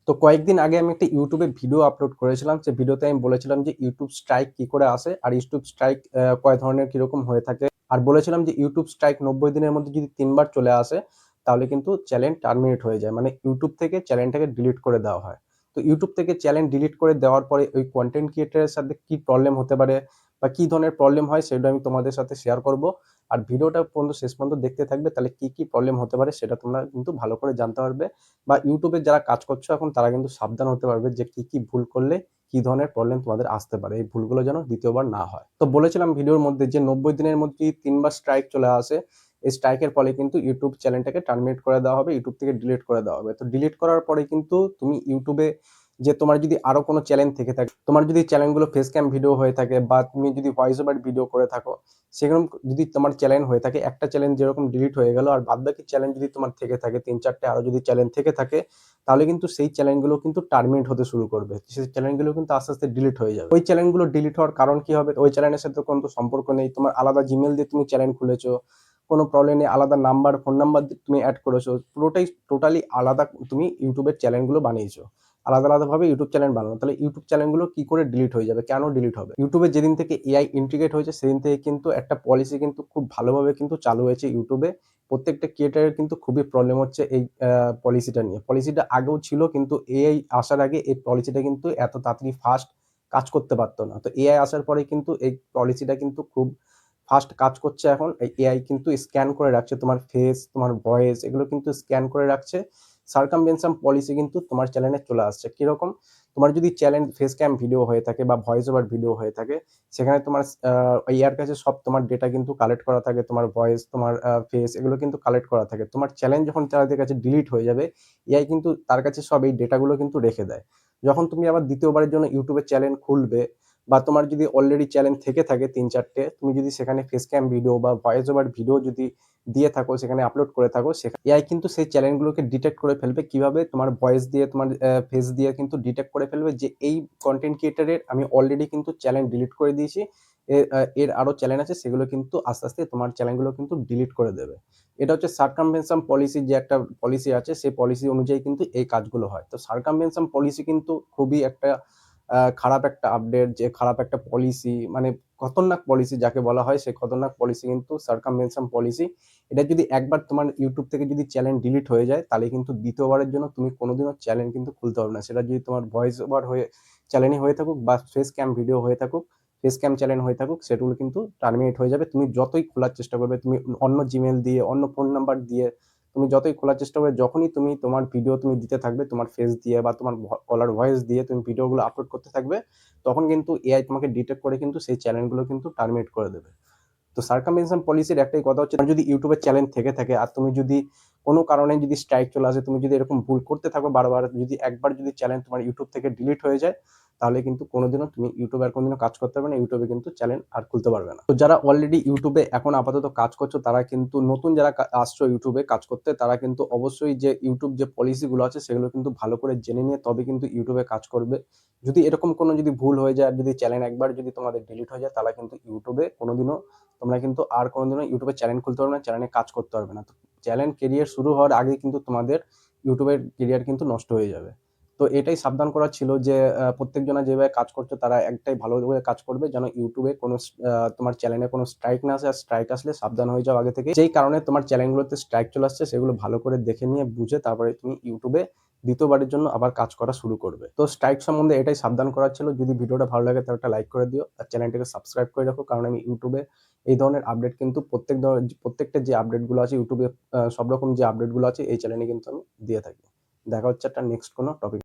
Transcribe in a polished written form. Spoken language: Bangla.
তো কয়েকদিন আগে আমি একটা ইউটিউবে ভিডিও আপলোড করেছিলাম। যে ভিডিওতে আমি বলেছিলাম যে ইউটিউব স্ট্রাইক কি করে আসে আর ইউটিউব স্ট্রাইক কয় ধরনের কিরকম হয়ে থাকে। আর বলেছিলাম যে ইউটিউব স্ট্রাইক ৯০ দিনের মধ্যে যদি ৩ বার চলে আসে তাহলে কিন্তু চ্যানেল টার্মিনেট হয়ে যায়। মানে ইউটিউব থেকে চ্যানেলটাকে ডিলিট করে দেওয়া হয়। তো ইউটিউব থেকে চ্যানেল ডিলিট করে দেওয়ার পরে ওই কনটেন্ট ক্রিয়েটরের সাথে কি প্রবলেম হতে পারে বা কি ধরনের প্রবলেম হয় সেটা আমি তোমাদের সাথে শেয়ার করব। আর ভিডিওটা শেষ পর্যন্ত দেখতে থাকবে, তাহলে কি কি প্রবলেম হতে পারে সেটা তোমরা কিন্তু ভালো করে জানতে পারবে। বা ইউটিউবে যারা কাজ করছো এখন তারা কিন্তু সাবধান হতে পারবে যে কি কি ভুল করলে কি ধরনের প্রবলেম তোমাদের আসতে পারে, এই ভুলগুলো যেন দ্বিতীয়বার না হয়। তো বলেছিলাম ভিডিওর মধ্যে যে ৯০ দিনের মধ্যে ৩ বার স্ট্রাইক চলে আসে, এই স্ট্রাইকের ফলে কিন্তু ইউটিউব চ্যানেলটাকে টার্মিনেট করে দেওয়া হবে, ইউটিউব থেকে ডিলিট করে দেওয়া হবে। তো ডিলিট করার পরে কিন্তু তুমি ইউটিউবে যে তোমার যদি আরো কোনো চ্যানেল থেকে থাকে, তোমার যদি চ্যানেলগুলো ফেস ক্যাম ভিডিও হয়ে থাকে বা তুমি যদি ভয়েস ওভার ভিডিও করে থাকো, সেরকম যদি তোমার চ্যানেল হয়ে থাকে, একটা চ্যানেল যেরকম ডিলিট হয়ে গেল আর বাদবাকি চ্যানেল যদি তোমার থেকে থাকে ৩-৪টে আরো যদি চ্যানেল থেকে থাকে, তাহলে কিন্তু সেই চ্যানেলগুলো কিন্তু টার্মিনেট হতে শুরু করবে। সেই চ্যানেলগুলো কিন্তু আস্তে আস্তে ডিলিট হয়ে যাবে। ওই চ্যানেলগুলো ডিলিট হওয়ার কারণ কি হবে? ওই চ্যানেলের সাথে কোনো সম্পর্ক নেই। তোমার আলাদা জিমেল দিয়ে তুমি চ্যানেল খুলেছো, কোনো প্রবলেম নেই, আলাদা নাম্বার ফোন নাম্বার দিয়ে তুমি অ্যাড করেছো, পুরোটাই টোটালি আলাদা তুমি ইউটিউবের চ্যানেলগুলো বানিয়েছো, আলাদা আলাদাভাবে ইউটিউব চ্যানেল বানানো। তাহলে ইউটিউব চ্যানেলগুলো কি করে ডিলিট হয়ে যাবে? কেন ডিলিট হবে? ইউটিউবে যেদিন থেকে এআই ইন্টিগ্রেট হয়েছে সেদিন থেকে কিন্তু একটা পলিসি কিন্তু খুব ভালোভাবে কিন্তু চালু হয়েছে ইউটিউবে। প্রত্যেকটা ক্রিয়েটরের কিন্তু খুবই প্রবলেম হচ্ছে এই পলিসিটা নিয়ে। পলিসিটা আগেও ছিল, কিন্তু এআই আসার আগে এই পলিসিটা কিন্তু এত তাড়াতাড়ি ফাস্ট কাজ করতে পারত না। তো এআই আসার পরে কিন্তু এই পলিসিটা কিন্তু খুব ফাস্ট কাজ করছে এখন। এই এআই কিন্তু স্ক্যান করে রাখছে তোমার ফেস, তোমার ভয়েস, এগুলো কিন্তু স্ক্যান করে রাখছে। সার্কামভেনশন পলিসি কিন্তু তোমার চ্যানেলে চলে আসছে। কিরকম? তোমার যদি চ্যানেল ফেস ক্যাম ভিডিও হয়ে থাকে বা ভয়েস ওভার ভিডিও হয়ে থাকে, সেখানে তোমার এআইয়ের কাছে সব তোমার ডেটা কিন্তু কালেক্ট করা থাকে। তোমার ভয়েস, তোমার ফেস, এগুলো কিন্তু কালেক্ট করা থাকে। তোমার চ্যানেল যখন তাদের কাছে ডিলিট হয়ে যাবে, এআই কিন্তু তার কাছে সব এই ডেটাগুলো কিন্তু রেখে দেয়। যখন তুমি আবার দ্বিতীয়বারের জন্য ইউটিউবে চ্যানেল খুলবে বা তোমার যদি অলরেডি চ্যানেল থেকে থাকে ৩-৪টে, তুমি যদি সেখানে ফেস ক্যাম ভিডিও বা ভয়েস ওভার ভিডিও যদি দিয়ে থাকো, সেখানে আপলোড করে থাকো, এআই কিন্তু সেই চ্যানেলগুলোকে ডিটেক্ট করে ফেলবে। কিভাবে? তোমার ভয়েস দিয়ে, তোমার ফেস দিয়ে কিন্তু ডিটেক্ট করে ফেলবে যে এই কন্টেন্ট ক্রিয়েটরের আমি অলরেডি কিন্তু চ্যানেল ডিলিট করে দিয়েছি। এর আরো চ্যানেল আছে, সেগুলো কিন্তু আস্তে আস্তে তোমার চ্যানেলগুলো কিন্তু ডিলিট করে দেবে। এটা হচ্ছে সার্কামভেনশন পলিসি, যে একটা পলিসি আছে, সেই পলিসি অনুযায়ী কিন্তু এই কাজগুলো হয়। তো সার্কামভেনশন পলিসি কিন্তু খুবই একটা খারাপ একটা আপডেট, যে খারাপ একটা পলিসি, মানে খতরনাক পলিসি যাকে বলা হয়, সেই খতরনাক পলিসি কিন্তু সার্কামভেনশন পলিসি। এটা যদি একবার তোমার ইউটিউব থেকে যদি চ্যানেল ডিলিট হয়ে যায়, তাহলে কিন্তু দ্বিতীয়বারের জন্য তুমি কোনোদিনও চ্যানেল কিন্তু খুলতে পারবে না। সেটা যদি তোমার ভয়েস ওভার হয়ে চ্যানেলই হয়ে থাকুক বা ফেস ক্যাম ভিডিও হয়ে থাকুক, ফেস ক্যাম চ্যানেল হয়ে থাকুক, সেগুলো কিন্তু টার্মিনেট হয়ে যাবে। তুমি যতই খোলার চেষ্টা করবে, তুমি অন্য জিমেল দিয়ে, অন্য ফোন নাম্বার দিয়ে তুমি যতই খোলার চেষ্টা করবে, যখনই তুমি তোমার ভিডিও তুমি দিতে থাকবে তোমার ফেস দিয়ে বা তোমার কলার ভয়েস দিয়ে তুমি ভিডিওগুলো আপলোড করতে থাকবে, তখন কিন্তু এআই তোমাকে ডিটেক্ট করে কিন্তু সেই চ্যানেলগুলো কিন্তু টার্মিনেট করে দেবে। তো সার্কামভেনশন পলিসির একটাই কথা হচ্ছে, তোমার যদি ইউটিউবের চ্যানেল থেকে থাকে আর তুমি যদি কোনো কারণে যদি স্ট্রাইক চলে আসে, তুমি যদি এরকম ভুল করতে থাকো বারবার, যদি একবার যদি চ্যানেল তোমার ইউটিউব থেকে ডিলিট হয়ে যায়, তাহলে কিন্তু কোনোদিনও তুমি ইউটিউবে আর কোনোদিনও কাজ করতে পারবে না, ইউটিউবে কিন্তু চ্যানেল আর খুলতে পারবে না। তো যারা অলরেডি ইউটিউবে এখন আপাতত কাজ করছো, তারা কিন্তু, নতুন যারা আসছো ইউটিউবে কাজ করতে, তারা কিন্তু অবশ্যই যে ইউটিউব যে পলিসিগুলো আছে সেগুলো কিন্তু ভালো করে জেনে নিয়ে তবে কিন্তু ইউটিউবে কাজ করবে। যদি এরকম কোনো যদি ভুল হয়ে যায়, যদি চ্যানেল একবার যদি তোমাদের ডিলিট হয়ে যায়, তাহলে কিন্তু ইউটিউবে কোনোদিনও তোমরা কিন্তু আর কোনোদিনও ইউটিউবে চ্যানেল খুলতে পারবে না, চ্যানেলে কাজ করতে পারবে না। তো চ্যানেল কেরিয়ার শুরু হওয়ার আগে কিন্তু তোমাদের ইউটিউবের কেরিয়ার কিন্তু নষ্ট হয়ে যাবে। তো এটাই সাবধান করা ছিল যে প্রত্যেকজনা যেভাবে কাজ করছো তারা একটাই ভালোভাবে কাজ করবে, যেন ইউটিউবে কোনো তোমার চ্যানেলে কোনো স্ট্রাইক না আসে। আর স্ট্রাইক আসলে সাবধান হয়ে যাও আগে থেকে। যেই কারণে তোমার চ্যানেলগুলোতে স্ট্রাইক চলে আসছে, সেগুলো ভালো করে দেখে নিয়ে বুঝে তারপরে তুমি ইউটিউবে দ্বিতীয়বারের জন্য আবার কাজ করা শুরু করবে। তো স্ট্রাইক সম্বন্ধে এটাই সাবধান করার ছিল। যদি ভিডিওটা ভালো লাগে তাহলে একটা লাইক করে দিও আর চ্যানেলটাকে সাবস্ক্রাইব করে রাখো, কারণ আমি ইউটিউবে এই ধরনের আপডেট কিন্তু প্রত্যেকটা যে আপডেটগুলো আছে ইউটিউবে, সব রকম যে আপডেটগুলো আছে এই চ্যানেলে কিন্তু আমি দিয়ে থাকি। দেখা হচ্ছে একটা নেক্সট কোনো টপিক।